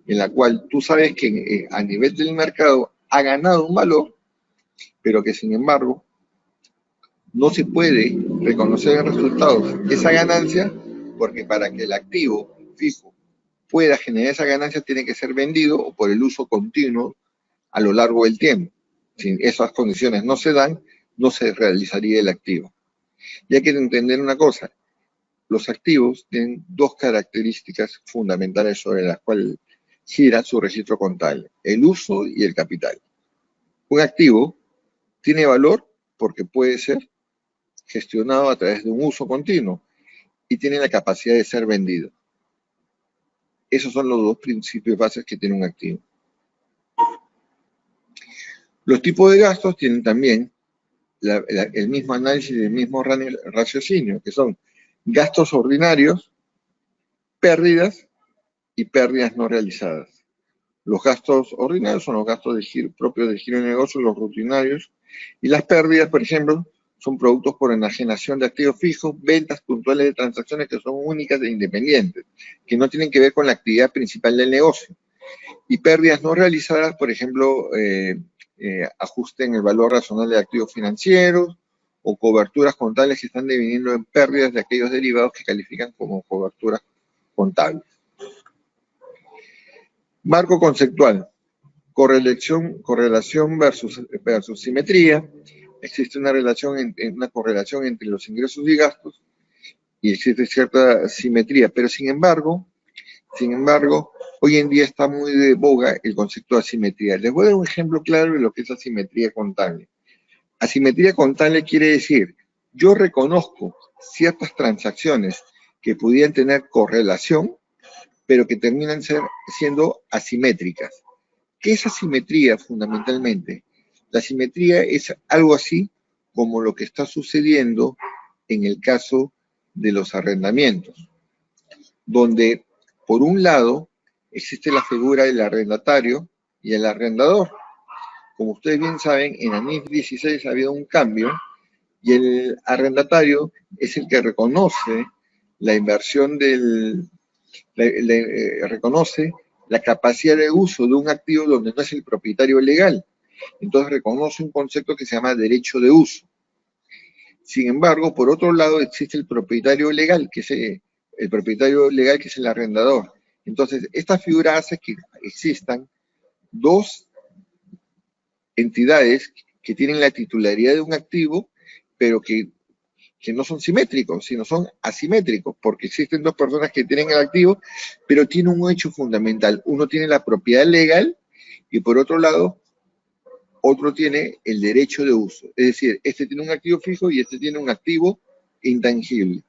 [SPEAKER 1] en la cual tú sabes que a nivel del mercado ha ganado un valor, pero que sin embargo no se puede reconocer en resultados esa ganancia, porque para que el activo fijo pueda generar esa ganancia tiene que ser vendido o por el uso continuo a lo largo del tiempo. Si esas condiciones no se dan, no se realizaría el activo. Y hay que entender una cosa, los activos tienen dos características fundamentales sobre las cuales gira su registro contable, el uso y el capital. Un activo tiene valor porque puede ser gestionado a través de un uso continuo y tiene la capacidad de ser vendido. Esos son los dos principios bases que tiene un activo. Los tipos de gastos tienen también el mismo análisis y el mismo raciocinio, que son gastos ordinarios, pérdidas y pérdidas no realizadas. Los gastos ordinarios son los gastos propios del giro de negocio, los rutinarios, y las pérdidas, por ejemplo, son productos por enajenación de activos fijos, ventas puntuales de transacciones que son únicas e independientes, que no tienen que ver con la actividad principal del negocio. Y pérdidas no realizadas, por ejemplo, ajuste en el valor razonable de activos financieros o coberturas contables que están deviniendo en pérdidas de aquellos derivados que califican como coberturas contables. Marco conceptual. Correlación versus simetría. Existe una correlación entre los ingresos y gastos y existe cierta simetría, pero sin embargo, hoy en día está muy de boga el concepto de asimetría. Les voy a dar un ejemplo claro de lo que es asimetría contable. Asimetría contable quiere decir, yo reconozco ciertas transacciones que pudieran tener correlación, pero que terminan siendo asimétricas. ¿Qué es asimetría fundamentalmente? La asimetría es algo así como lo que está sucediendo en el caso de los arrendamientos, donde por un lado existe la figura del arrendatario y el arrendador. Como ustedes bien saben, en la NIF 16 ha habido un cambio y el arrendatario es el que reconoce la inversión reconoce la capacidad de uso de un activo donde no es el propietario legal. Entonces reconoce un concepto que se llama derecho de uso. Sin embargo, por otro lado, existe el propietario legal, que es el arrendador. Entonces, esta figura hace que existan dos entidades que tienen la titularidad de un activo, pero que no son simétricos, sino son asimétricos, porque existen dos personas que tienen el activo, pero tienen un hecho fundamental. Uno tiene la propiedad legal y por otro lado, otro tiene el derecho de uso. Es decir, este tiene un activo fijo y este tiene un activo intangible.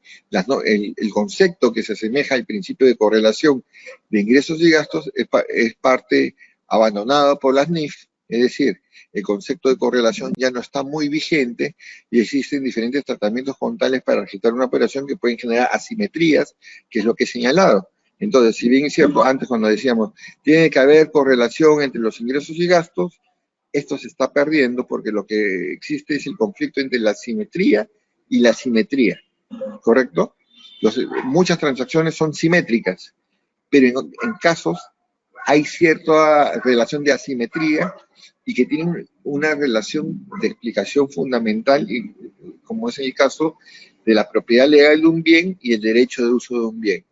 [SPEAKER 1] El concepto que se asemeja al principio de correlación de ingresos y gastos es parte abandonada por las NIF, es decir, el concepto de correlación ya no está muy vigente y existen diferentes tratamientos contables para registrar una operación que pueden generar asimetrías, que es lo que he señalado. Entonces, si bien es cierto, antes cuando decíamos, tiene que haber correlación entre los ingresos y gastos, esto se está perdiendo porque lo que existe es el conflicto entre la simetría y la simetría, ¿correcto? Muchas transacciones son simétricas, pero en casos hay cierta relación de asimetría y que tienen una relación de explicación fundamental, como es el caso de la propiedad legal de un bien y el derecho de uso de un bien.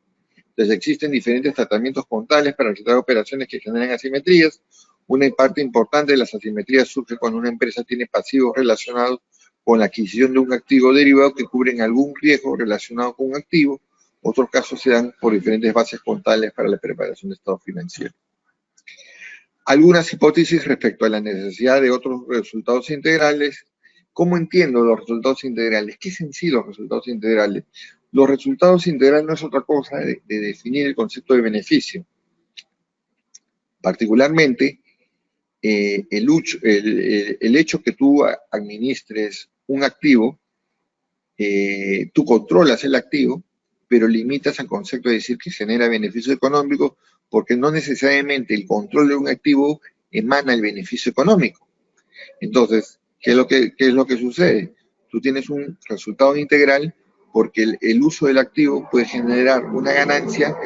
[SPEAKER 1] Entonces existen diferentes tratamientos contables para registrar operaciones que generan asimetrías. Una parte importante de las asimetrías surge cuando una empresa tiene pasivos relacionados con la adquisición de un activo derivado que cubren algún riesgo relacionado con un activo. Otros casos se dan por diferentes bases contables para la preparación de estados financieros. Algunas hipótesis respecto a la necesidad de otros resultados integrales. ¿Cómo entiendo los resultados integrales? ¿Qué es en sí los resultados integrales? Los resultados integrales no es otra cosa de definir el concepto de beneficio. Particularmente, el hecho que tú administres un activo, tú controlas el activo, pero limitas al concepto de decir que genera beneficio económico, porque no necesariamente el control de un activo emana el beneficio económico. Entonces, ¿qué es lo que sucede? Tú tienes un resultado integral porque el uso del activo puede generar una ganancia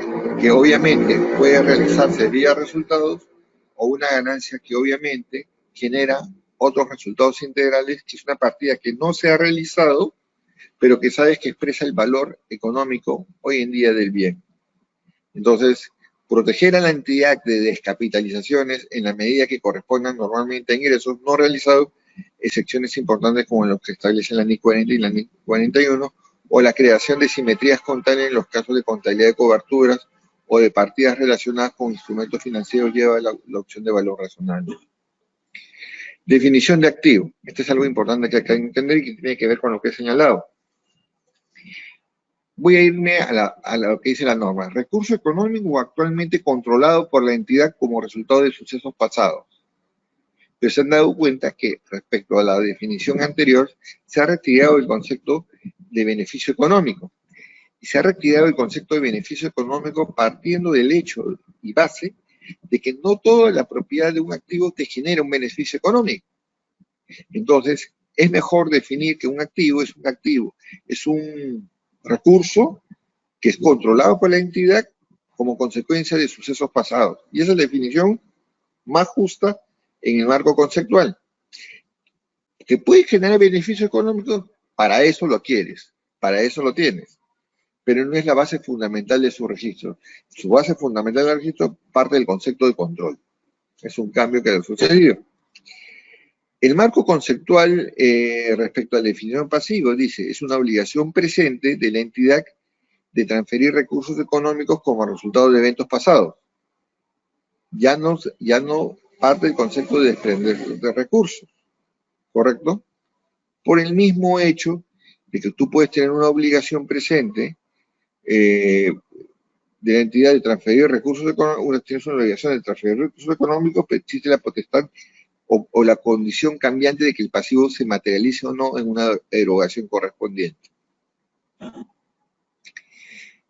[SPEAKER 1] que obviamente puede realizarse vía resultados o una ganancia que obviamente genera otros resultados integrales, que es una partida que no se ha realizado, pero que sabes que expresa el valor económico hoy en día del bien. Entonces, proteger a la entidad de descapitalizaciones en la medida que correspondan normalmente a ingresos no realizados, excepciones importantes como los que establecen la NIC 40 y la NIC 41, o la creación de simetrías contables en los casos de contabilidad de coberturas o de partidas relacionadas con instrumentos financieros lleva la opción de valor razonable. Definición de activo. Esto es algo importante que hay que entender y que tiene que ver con lo que he señalado. Voy a irme a lo que dice la norma. Recurso económico actualmente controlado por la entidad como resultado de sucesos pasados. Pero se han dado cuenta que respecto a la definición anterior se ha retirado el concepto de beneficio económico. Y se ha retirado el concepto de beneficio económico partiendo del hecho y base de que no toda la propiedad de un activo te genera un beneficio económico. Entonces, es mejor definir que un activo, es un recurso que es controlado por la entidad como consecuencia de sucesos pasados. Y esa es la definición más justa en el marco conceptual. ¿Que puede generar beneficio económico? Para eso lo quieres, para eso lo tienes. Pero no es la base fundamental de su registro. Su base fundamental del registro parte del concepto de control. Es un cambio que ha sucedido. El marco conceptual respecto a la definición pasiva dice, es una obligación presente de la entidad de transferir recursos económicos como resultado de eventos pasados. Ya no parte del concepto de desprender de recursos, ¿correcto? Por el mismo hecho de que tú puedes tener una obligación presente de la entidad de transferir recursos económicos, tienes una obligación de transferir recursos económicos, pero existe la potestad o la condición cambiante de que el pasivo se materialice o no en una erogación correspondiente.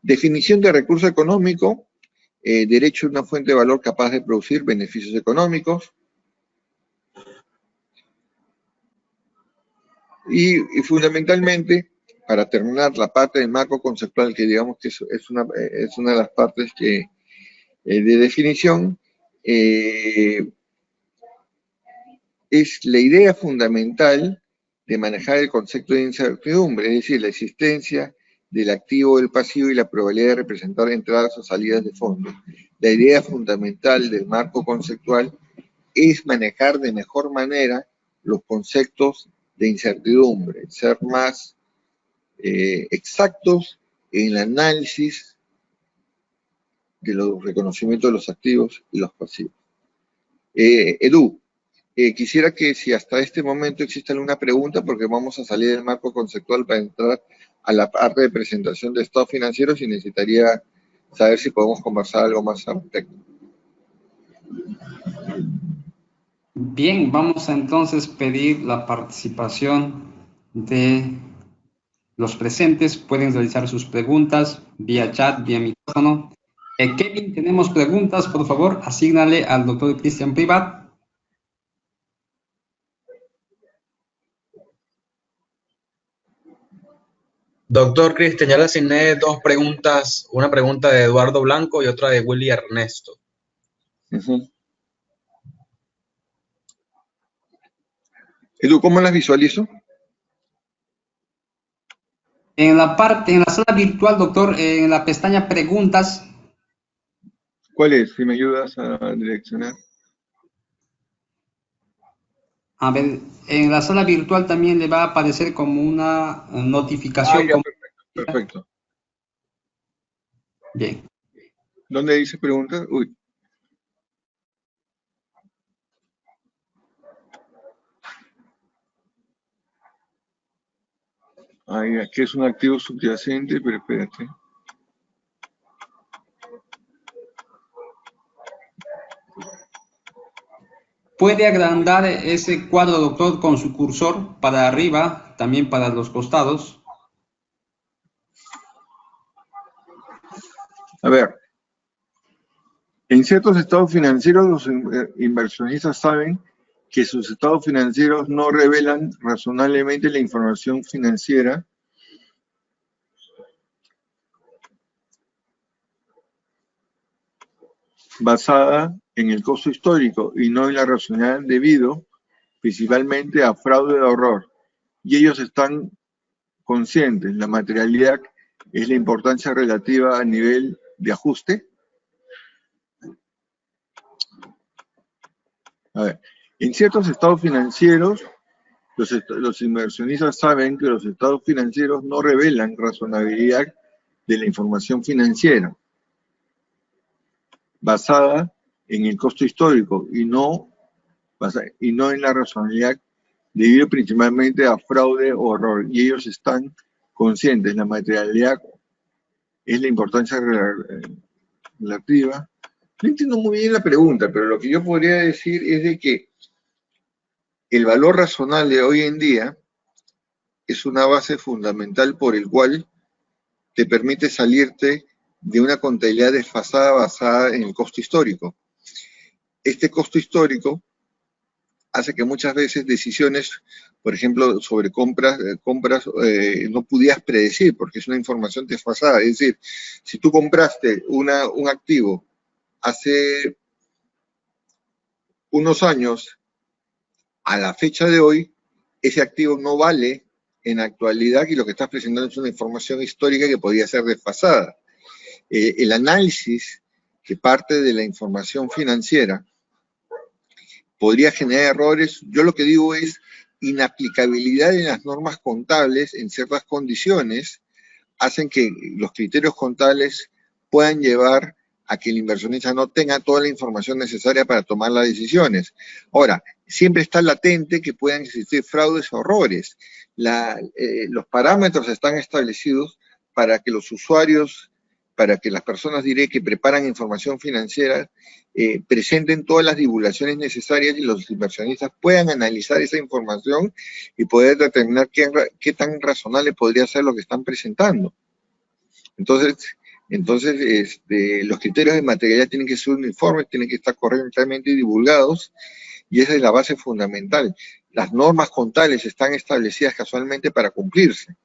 [SPEAKER 1] Definición de recurso económico, derecho a una fuente de valor capaz de producir beneficios económicos. Y fundamentalmente, para terminar la parte del marco conceptual, que digamos que es una de las partes de definición, es la idea fundamental de manejar el concepto de incertidumbre, es decir, la existencia del activo, del pasivo y la probabilidad de representar entradas o salidas de fondo. La idea fundamental del marco conceptual es manejar de mejor manera los conceptos de incertidumbre, ser más exactos en el análisis de los reconocimientos de los activos y los pasivos. Edu, quisiera que si hasta este momento existe alguna pregunta, porque vamos a salir del marco conceptual para entrar a la parte de presentación de estados financieros y necesitaría saber si podemos conversar algo más al respecto.
[SPEAKER 2] Bien, vamos a entonces pedir la participación de los presentes. Pueden realizar sus preguntas vía chat, vía micrófono. Kevin, tenemos preguntas, por favor, asígnale al doctor Cristian Privat.
[SPEAKER 3] Doctor Cristian, ya le asigné dos preguntas, una pregunta de Eduardo Blanco y otra de Willy Ernesto.
[SPEAKER 1] Edu, ¿cómo las visualizo?
[SPEAKER 2] En la sala virtual, doctor, en la pestaña preguntas.
[SPEAKER 1] ¿Cuál es? Si me ayudas a direccionar.
[SPEAKER 2] A ver, en la sala virtual también le va a aparecer como una notificación.
[SPEAKER 1] Ya, perfecto.
[SPEAKER 2] Bien.
[SPEAKER 1] ¿Dónde dice preguntas? Uy. Ay, aquí es un activo subyacente, pero espérate.
[SPEAKER 2] Puede agrandar ese cuadro, doctor, con su cursor para arriba, también para los costados.
[SPEAKER 1] A ver, en ciertos estados financieros los inversionistas saben que sus estados financieros no revelan razonablemente la información financiera basada en el costo histórico y no en la racionalidad debido principalmente a fraude o error. Y ellos están conscientes, la materialidad es la importancia relativa a nivel de ajuste. A ver, en ciertos estados financieros, los inversionistas saben que los estados financieros no revelan razonabilidad de la información financiera basada en el costo histórico y no en la razonabilidad debido principalmente a fraude o error. Y ellos están conscientes, la materialidad es la importancia relativa. No entiendo muy bien la pregunta, pero lo que yo podría decir es de que el valor razonable hoy en día es una base fundamental por el cual te permite salirte de una contabilidad desfasada basada en el costo histórico. Este costo histórico hace que muchas veces decisiones, por ejemplo, sobre compras no pudieras predecir porque es una información desfasada. Es decir, si tú compraste un activo hace unos años, a la fecha de hoy, ese activo no vale en la actualidad y lo que estás presentando es una información histórica que podría ser desfasada. El análisis que parte de la información financiera podría generar errores. Yo lo que digo es inaplicabilidad de las normas contables en ciertas condiciones hacen que los criterios contables puedan llevar a que el inversionista no tenga toda la información necesaria para tomar las decisiones. Ahora, siempre está latente que puedan existir fraudes o errores. Los parámetros están establecidos para que los usuarios, para que las personas, diré, que preparan información financiera presenten todas las divulgaciones necesarias y los inversionistas puedan analizar esa información y poder determinar qué tan razonable podría ser lo que están presentando. Entonces los criterios de materialidad tienen que ser uniformes, tienen que estar correctamente divulgados, y esa es la base fundamental. Las normas contables están establecidas casualmente para cumplirse.